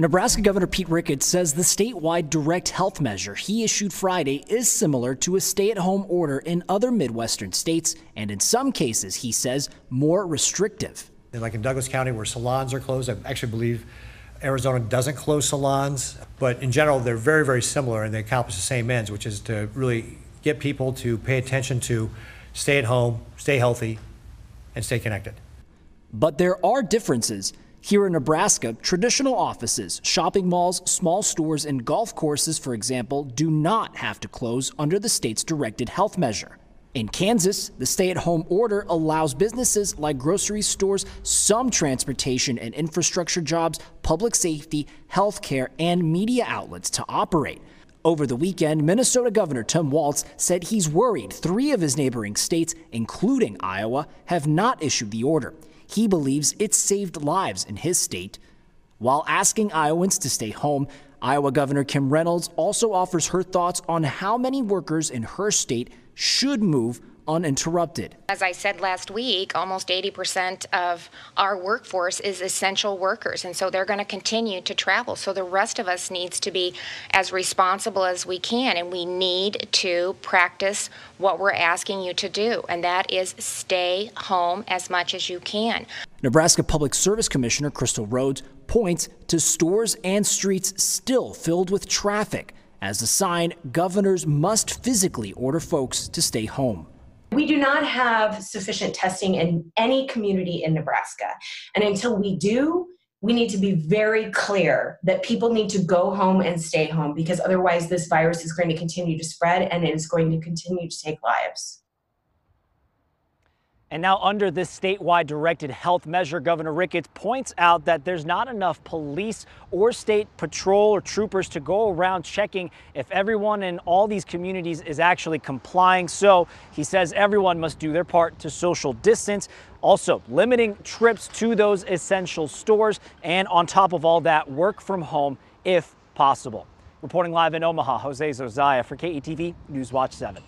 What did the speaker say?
Nebraska Governor Pete Ricketts says the statewide direct health measure he issued Friday is similar to a stay-at-home order in other Midwestern states, and in some cases, he says, more restrictive. Like in Douglas County, where salons are closed, I actually believe Arizona doesn't close salons, but in general, they're very, very similar, and they accomplish the same ends, which is to really get people to pay attention to stay at home, stay healthy, and stay connected. But there are differences. Here in Nebraska, traditional offices, shopping malls, small stores, and golf courses, for example, do not have to close under the state's directed health measure. In Kansas, the stay-at-home order allows businesses like grocery stores, some transportation and infrastructure jobs, public safety, healthcare, and media outlets to operate. Over the weekend, Minnesota Governor Tim Walz said he's worried 3 of his neighboring states, including Iowa, have not issued the order. He believes it's saved lives in his state. While asking Iowans to stay home, Iowa Governor Kim Reynolds also offers her thoughts on how many workers in her state should move uninterrupted. As I said last week, almost 80% of our workforce is essential workers, and so they're going to continue to travel. So the rest of us needs to be as responsible as we can, and we need to practice what we're asking you to do, and that is stay home as much as you can. Nebraska Public Service Commissioner Crystal Rhodes points to stores and streets still filled with traffic as a sign governors must physically order folks to stay home. We do not have sufficient testing in any community in Nebraska. And until we do, we need to be very clear that people need to go home and stay home, because otherwise this virus is going to continue to spread and it is going to continue to take lives. And now, under this statewide directed health measure, Governor Ricketts points out that there's not enough police or state patrol or troopers to go around checking if everyone in all these communities is actually complying. So he says everyone must do their part to social distance, also limiting trips to those essential stores, and on top of all that, work from home if possible. Reporting live in Omaha, Jose Zozaya for KETV News Watch 7.